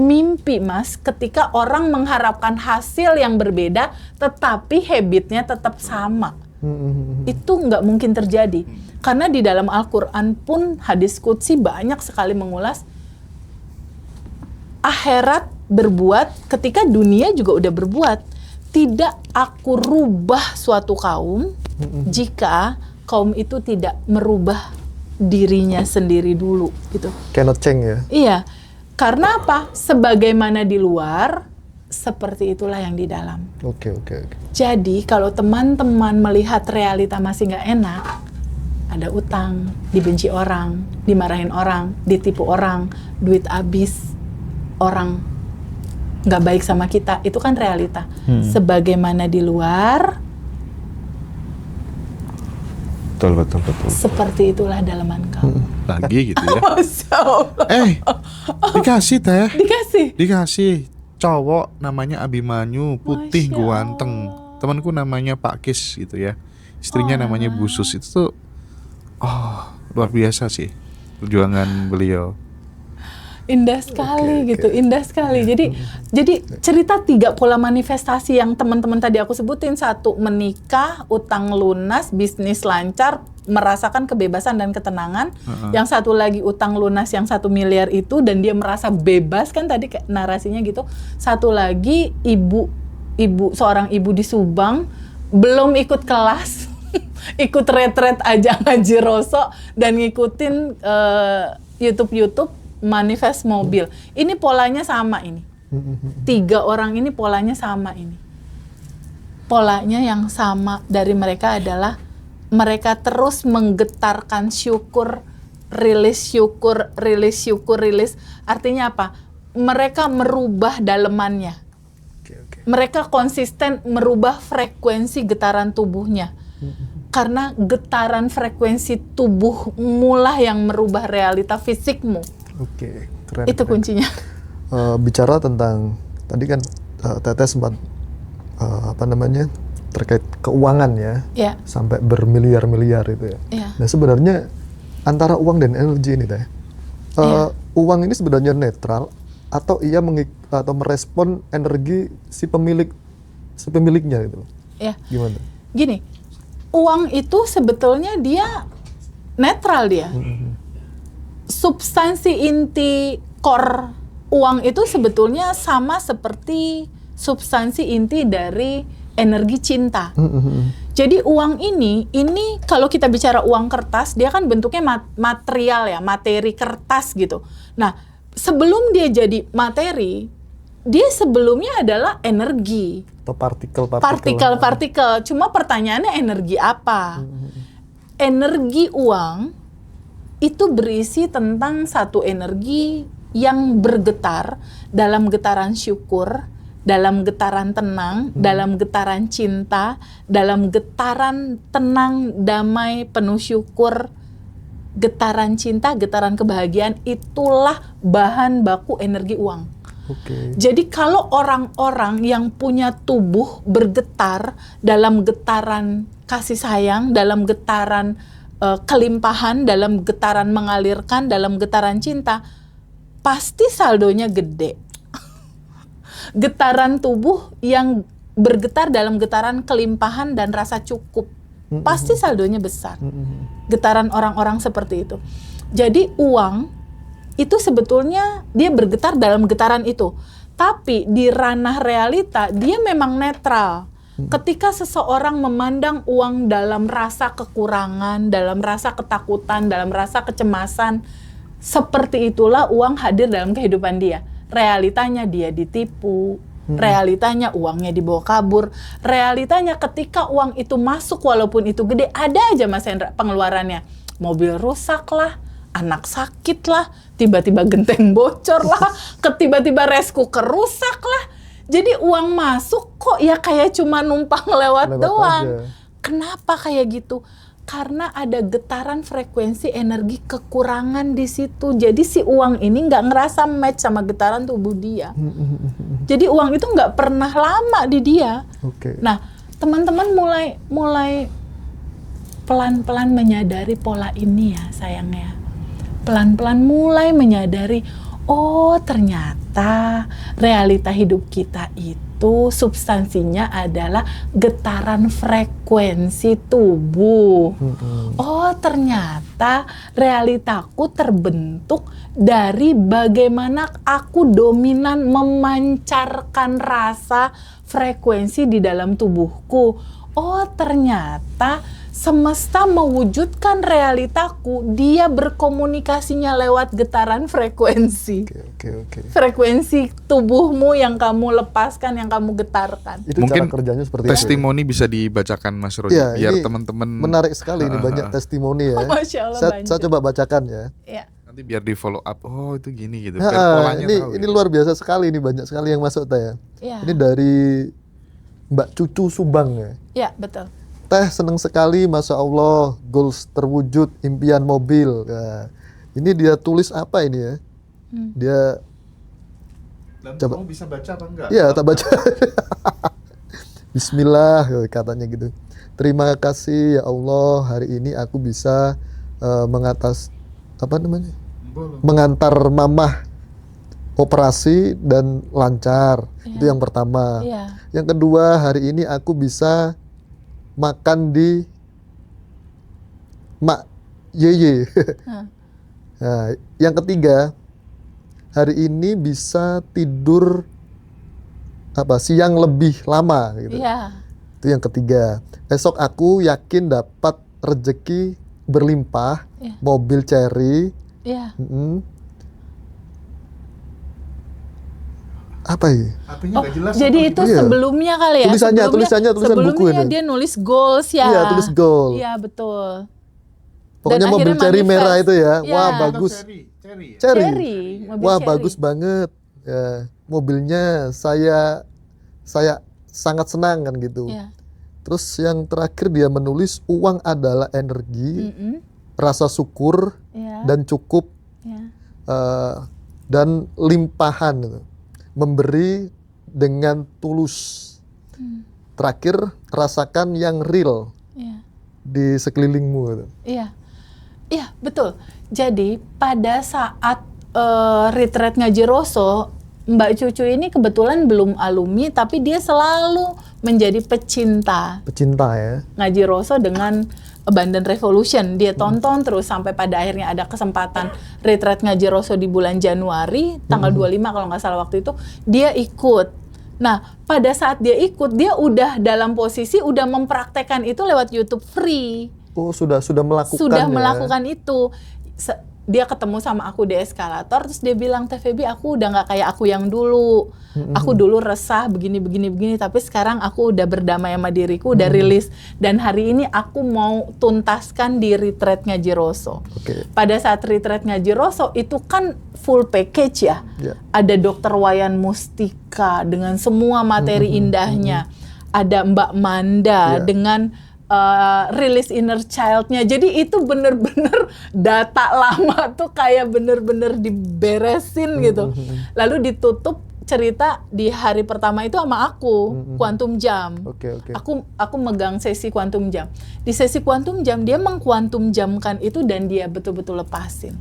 Mimpi, Mas, ketika orang mengharapkan hasil yang berbeda, tetapi habitnya tetap sama. Itu nggak mungkin terjadi. Karena di dalam Al-Quran pun hadis qudsi banyak sekali mengulas akhirat berbuat ketika dunia juga udah berbuat. Tidak aku rubah suatu kaum jika kaum itu tidak merubah dirinya sendiri dulu gitu. Cannot change ya? Iya, karena apa? Sebagaimana di luar, seperti itulah yang di dalam. Oke. Jadi kalau teman-teman melihat realita masih nggak enak, ada utang, dibenci orang, dimarahin orang, ditipu orang, duit habis, orang nggak baik sama kita, itu kan realita. Sebagaimana di luar, Betul. seperti itulah dalaman kau. Lagi gitu ya. Masya Allah. Dikasih teh. Dikasih. Cowok namanya Abimanyu, putih, Masya ganteng. Temanku namanya Pak Kis gitu ya. Istrinya namanya Bu Sus. Itu tuh luar biasa sih perjuangan beliau. Indah sekali gitu, indah sekali. Jadi cerita 3 pola manifestasi yang teman-teman tadi aku sebutin, 1 menikah, utang lunas, bisnis lancar, merasakan kebebasan dan ketenangan. Yang 1 lagi utang lunas yang 1 miliar itu dan dia merasa bebas kan tadi kayak narasinya gitu. 1 lagi seorang ibu di Subang belum ikut kelas, ikut retret aja ngaji rosok dan ngikutin YouTube manifest mobil. Ini polanya sama ini. 3 orang ini polanya sama ini. Polanya yang sama dari mereka adalah mereka terus menggetarkan syukur, rilis. Artinya apa? Mereka merubah dalemannya. Mereka konsisten merubah frekuensi getaran tubuhnya. Karena getaran frekuensi tubuhmu lah yang merubah realita fisikmu. Oke, keren. Itu kuncinya. Bicara tentang tadi kan Teteh sempat terkait keuangan ya, sampai bermiliar-miliar itu ya. Nah sebenarnya antara uang dan energi ini Teh, uang ini sebenarnya netral atau ia atau merespon energi si pemiliknya gitu. Ya. Gimana? Gini, uang itu sebetulnya dia netral dia. Substansi inti core uang itu sebetulnya sama seperti substansi inti dari energi cinta. Jadi uang ini kalau kita bicara uang kertas, dia kan bentuknya material ya, materi kertas gitu. Nah, sebelum dia jadi materi, dia sebelumnya adalah energi. Atau Partikel. Cuma pertanyaannya energi apa? Energi uang itu berisi tentang satu energi yang bergetar dalam getaran syukur, dalam getaran tenang, dalam getaran cinta, dalam getaran tenang, damai, penuh syukur, getaran cinta, getaran kebahagiaan, itulah bahan baku energi uang. Jadi kalau orang-orang yang punya tubuh bergetar dalam getaran kasih sayang, dalam getaran kelimpahan, dalam getaran mengalirkan, dalam getaran cinta, pasti saldonya gede. Getaran tubuh yang bergetar dalam getaran kelimpahan dan rasa cukup, pasti saldonya besar. Getaran orang-orang seperti itu. Jadi uang itu sebetulnya dia bergetar dalam getaran itu. Tapi di ranah realita dia memang netral. Ketika seseorang memandang uang dalam rasa kekurangan, dalam rasa ketakutan, dalam rasa kecemasan, seperti itulah uang hadir dalam kehidupan dia. Realitanya dia ditipu, realitanya uangnya dibawa kabur, realitanya ketika uang itu masuk walaupun itu gede, ada aja Mas Hendra pengeluarannya. Mobil rusak lah, anak sakit lah, tiba-tiba genteng bocor lah, tiba-tiba rice cooker rusak lah. Jadi uang masuk kok ya kayak cuma numpang lewat doang. Aja. Kenapa kayak gitu? Karena ada getaran frekuensi energi kekurangan di situ. Jadi si uang ini nggak ngerasa match sama getaran tubuh dia. Jadi uang itu nggak pernah lama di dia. Nah, teman-teman mulai pelan-pelan menyadari pola ini ya sayangnya. Pelan-pelan mulai menyadari, oh ternyata realita hidup kita itu substansinya adalah getaran frekuensi tubuh. Oh ternyata realitaku terbentuk dari bagaimana aku dominan memancarkan rasa frekuensi di dalam tubuhku. Oh ternyata semesta mewujudkan realitaku, dia berkomunikasinya lewat getaran frekuensi. Oke. Frekuensi tubuhmu yang kamu lepaskan, yang kamu getarkan. Itu mungkin cara kerjanya seperti testimoni bisa dibacakan Mas Rozi, ya, biar ini teman-teman. menarik sekali ini banyak testimoni ya. Masya Allah, Saya coba bacakan ya. Ya. Nanti biar di follow up, oh itu gini gitu. Biar polanya tahu ini gitu. luar biasa sekali, ini banyak sekali yang masuk Teh ya. Ya. Ini dari Mbak Cucu Subang ya. Ya, betul. Teh seneng sekali, Masya Allah, goals terwujud, impian mobil. Nah, ini dia tulis apa ini ya? Dia Dan coba. kamu bisa baca apa enggak? Iya, tak baca. Bismillah katanya gitu. Terima kasih ya Allah, hari ini aku bisa mengantar mamah operasi dan lancar. Itu yang pertama. Yang kedua, hari ini aku bisa makan di Mak Yeye. Nah, yang ketiga, hari ini bisa tidur siang lebih lama gitu. Itu yang ketiga. Esok aku yakin dapat rezeki berlimpah, mobil Cherry. Apa ya? Jadi itu sebelumnya kali ya. Tulisannya buku ini. Sebelumnya dia nulis goals ya. Iya, tulis goal. Iya, betul. Pokoknya Dan mobil Cherry merah itu ya. Ya. Wah, bagus. Cherry. Wah, Cherry. bagus banget. Ya, mobilnya saya sangat senang kan gitu. Ya. Terus yang terakhir dia menulis uang adalah energi, rasa syukur dan cukup dan limpahan gitu. Memberi dengan tulus. Terakhir, rasakan yang real di sekelilingmu gitu. Iya, betul. Jadi pada saat retreat ngaji Roso, Mbak Cucu ini kebetulan belum alumni, tapi dia selalu menjadi pecinta ya ngaji Roso dengan Abundant Revolution. Dia tonton terus sampai pada akhirnya ada kesempatan retreat ngaji Roso di bulan Januari tanggal 25 kalau nggak salah waktu itu dia ikut. Nah, pada saat dia ikut, dia udah dalam posisi udah mempraktekkan itu lewat YouTube free. Oh, sudah melakukan. Sudah melakukan itu. Dia ketemu sama aku di eskalator, terus dia bilang, Teh Feby, aku udah nggak kayak aku yang dulu. Aku dulu resah begini, tapi sekarang aku udah berdamai sama diriku, udah rilis. Dan hari ini aku mau tuntaskan di retreat ngaji Roso. Pada saat retreat ngaji Roso, itu kan full package ya. Ada Dr. Wayan Mustika dengan semua materi indahnya. Ada Mbak Manda dengan release inner child-nya. Jadi itu bener-bener data lama tuh kayak bener-bener diberesin gitu. Lalu ditutup cerita di hari pertama itu sama aku, Quantum Jam. Aku megang sesi Quantum Jam. Di sesi Quantum Jam dia mengquantum jamkan itu dan dia betul-betul lepasin.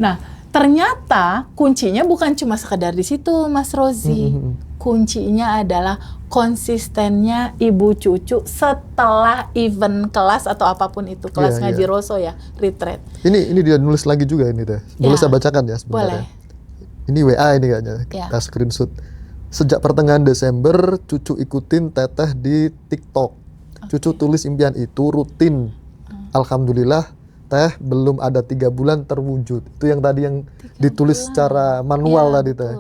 Nah, ternyata kuncinya bukan cuma sekedar di situ, Mas Rozi. Kuncinya adalah konsistennya Ibu Cucu setelah event kelas atau apapun itu, kelas ngaji Roso ya, retreat. Ini dia nulis lagi juga ini Teh. Boleh saya bacakan ya sebenarnya? Boleh. Ini WA ini kayaknya, kita screenshot. Sejak pertengahan Desember, Cucu ikutin Teteh di TikTok. Cucu tulis impian itu rutin. Alhamdulillah, Teh belum ada 3 bulan terwujud. Itu yang tadi yang ditulis secara manual tadi Teh.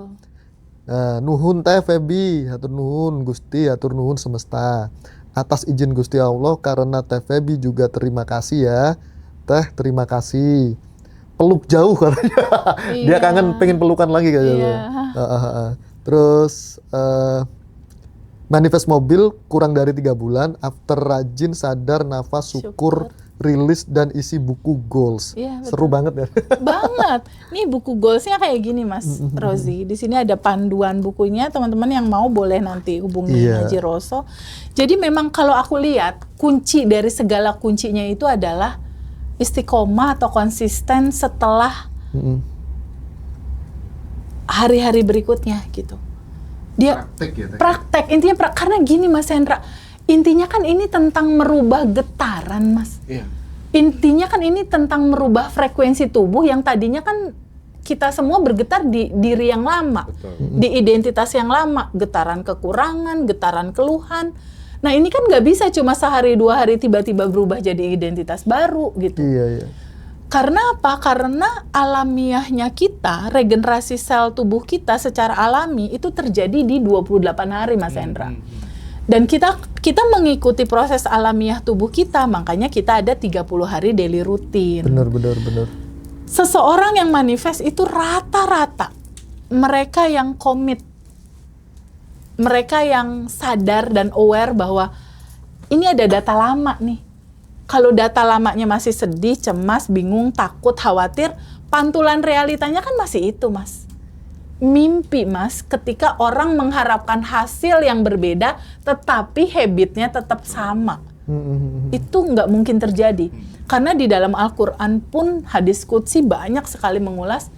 Nah, nuhun Teh Feby, hatur nuhun Gusti, hatur nuhun semesta. Atas izin Gusti Allah, karena Teh Feby juga terima kasih ya. Teh terima kasih. Peluk jauh katanya. Dia kangen pengen pelukan lagi kayaknya. Terus manifest mobil kurang dari 3 bulan. After rajin, sadar, nafas, syukur. Rilis dan isi buku goals. Seru banget ya. Banget. Nih buku goalsnya kayak gini Mas Rozi. Di sini ada panduan bukunya. Teman-teman yang mau boleh nanti hubungi Ngaji Roso. Jadi memang kalau aku lihat kunci dari segala kuncinya itu adalah istiqomah atau konsisten setelah hari-hari berikutnya gitu. Dia praktek intinya karena gini Mas Hendra, intinya kan ini tentang merubah getaran Mas. Iya. Intinya kan ini tentang merubah frekuensi tubuh yang tadinya kan kita semua bergetar di diri yang lama. Betul. Di identitas yang lama, getaran kekurangan, getaran keluhan. Nah ini kan nggak bisa cuma sehari 2 hari tiba-tiba berubah jadi identitas baru gitu. Iya. Karena apa? Karena alamiahnya kita, regenerasi sel tubuh kita secara alami itu terjadi di 28 hari Mas Hendra. Dan kita mengikuti proses alamiah tubuh kita, makanya kita ada 30 hari daily rutin. Benar. Seseorang yang manifest itu rata-rata mereka yang komit, mereka yang sadar dan aware bahwa ini ada data lama nih. Kalau data lamanya masih sedih, cemas, bingung, takut, khawatir, pantulan realitanya kan masih itu, Mas. Mimpi, Mas, ketika orang mengharapkan hasil yang berbeda, tetapi habitnya tetap sama. Itu nggak mungkin terjadi. Karena di dalam Al-Quran pun hadis qudsi banyak sekali mengulas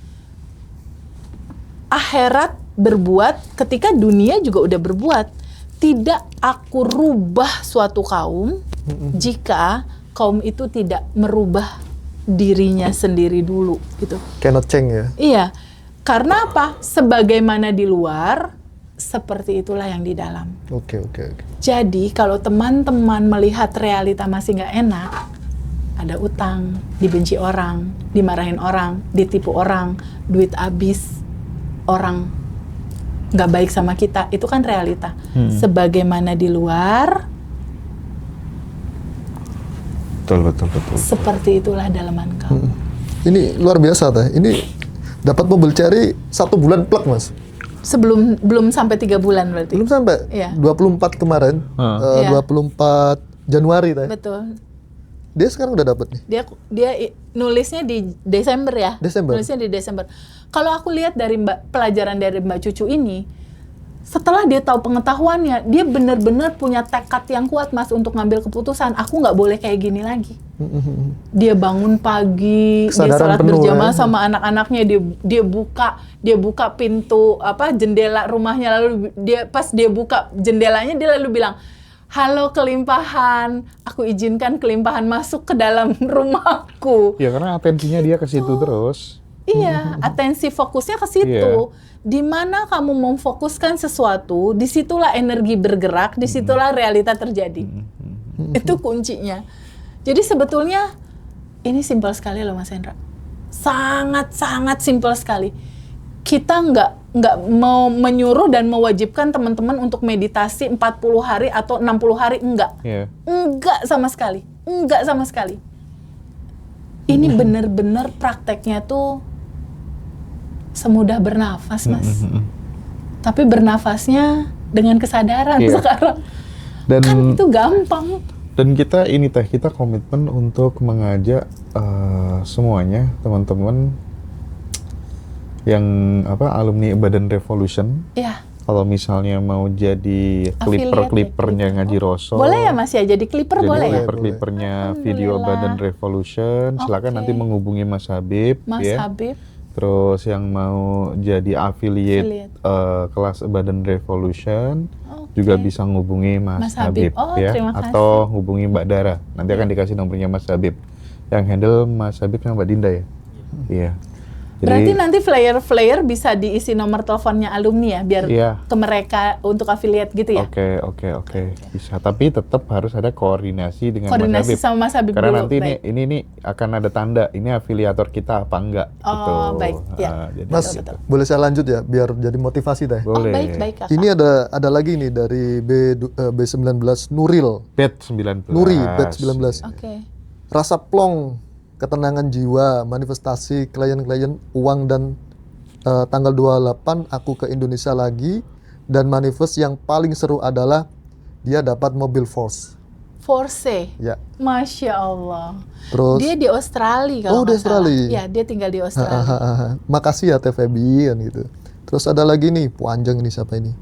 akhirat berbuat ketika dunia juga udah berbuat. Tidak aku rubah suatu kaum jika kaum itu tidak merubah dirinya sendiri dulu gitu. Cannot change ya? Iya, karena apa? Sebagaimana di luar, seperti itulah yang di dalam. Oke. Jadi kalau teman-teman melihat realita masih nggak enak, ada utang, dibenci orang, dimarahin orang, ditipu orang, duit habis, orang nggak baik sama kita, itu kan realita. Sebagaimana di luar, betul. seperti itulah dalaman kamu. Ini luar biasa teh. Ini dapat mobil Cherry 1 bulan plek Mas. Belum sampai 3 bulan berarti. Belum sampai. Iya. 24 kemarin. 24 Januari teh. Betul. Dia sekarang udah dapat nih. Dia nulisnya di Desember ya. Nulisnya di Desember. Kalau aku lihat dari pelajaran dari Mbak Cucu ini, setelah dia tahu pengetahuannya, dia benar-benar punya tekad yang kuat Mas untuk ngambil keputusan. Aku nggak boleh kayak gini lagi. Dia bangun pagi, dia salat berjamaah sama anak-anaknya, dia buka pintu jendela rumahnya, lalu pas dia buka jendelanya dia lalu bilang, "Halo kelimpahan, aku izinkan kelimpahan masuk ke dalam rumahku." Ya karena atensinya dia ke situ terus. Iya, atensi fokusnya ke situ. Di mana kamu memfokuskan sesuatu, disitulah energi bergerak, disitulah realita terjadi. Itu kuncinya. Jadi sebetulnya ini simpel sekali loh Mas Hendra. Sangat-sangat simpel sekali. Kita nggak mau menyuruh dan mewajibkan teman-teman untuk meditasi 40 hari atau 60 hari, enggak. Enggak sama sekali. Enggak sama sekali. Ini benar-benar prakteknya tuh semudah bernafas, Mas. Tapi bernafasnya dengan kesadaran sekarang. Dan kan itu gampang. Dan kita komitmen untuk mengajak semuanya, teman-teman yang alumni Badan Revolution. Iya. Kalau misalnya mau jadi clippernya Ngaji Rosso. Boleh ya Mas ya, jadi clipper boleh ya? Clippernya video Badan Revolution, silakan nanti menghubungi Mas Habib. Habib. Terus yang mau jadi affiliate kelas Badan Revolution juga bisa menghubungi Mas Habib ya, atau hubungi Mbak Dara. Nanti akan dikasih nomornya Mas Habib. Yang handle Mas Habib sama Mbak Dinda ya. Iya. Berarti nanti flyer bisa diisi nomor teleponnya alumni ya, biar ke mereka untuk affiliate gitu ya? Oke. Bisa, tapi tetap harus ada koordinasi dengan Mas Habib. Sama Mas Habib karena dulu. Nanti ini akan ada tanda, ini afiliator kita apa enggak. Gitu. Baik. Ya. Jadi, Mas, boleh saya lanjut ya, biar jadi motivasi teh? Boleh. Baik. Kakak. Ini ada lagi nih dari B19 Nuril. Bet19. Nuri, Bet19. Oke. Rasa plong, ketenangan jiwa, manifestasi klien-klien uang, dan tanggal 28 aku ke Indonesia lagi, dan manifest yang paling seru adalah dia dapat mobil Force. Ya. Masya Allah. Terus dia di Australia kalau di Australia. Ya, dia tinggal di Australia. Makasih ya Teh Febi kan gitu. Terus ada lagi nih, panjang ini siapa ini?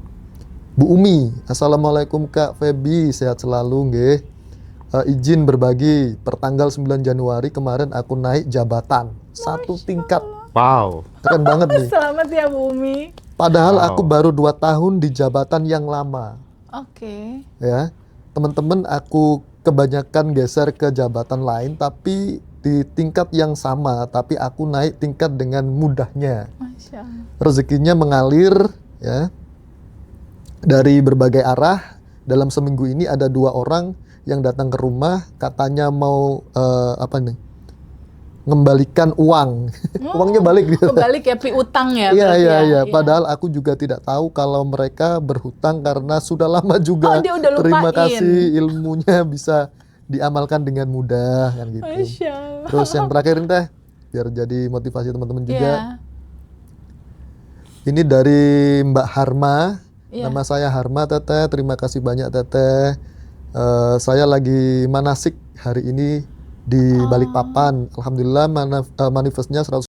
Bu Umi, Assalamualaikum Kak Febi, sehat selalu nggih. Izin berbagi, pertanggal 9 Januari kemarin aku naik jabatan 1 tingkat Wow. Keren banget nih. Selamat ya Bu Umi. Padahal aku baru 2 tahun di jabatan yang lama. Oke. Ya, teman-teman, aku kebanyakan geser ke jabatan lain, tapi di tingkat yang sama, tapi aku naik tingkat dengan mudahnya. Masya Allah. Rezekinya mengalir, ya, dari berbagai arah. Dalam seminggu ini ada 2 orang yang datang ke rumah, katanya mau ngembalikan uang. Uangnya balik gitu. Kebalik ya, piutang ya. Iya. Padahal aku juga tidak tahu kalau mereka berhutang karena sudah lama juga. Dia udah lupain. Terima kasih, ilmunya bisa diamalkan dengan mudah kan gitu. Masya Allah. Terus yang terakhir ini Teh, biar jadi motivasi teman-teman juga. Ini dari Mbak Harma. Nama saya Harma Teteh. Terima kasih banyak Teteh. Saya lagi manasik hari ini di Balikpapan. Alhamdulillah manifestnya 100%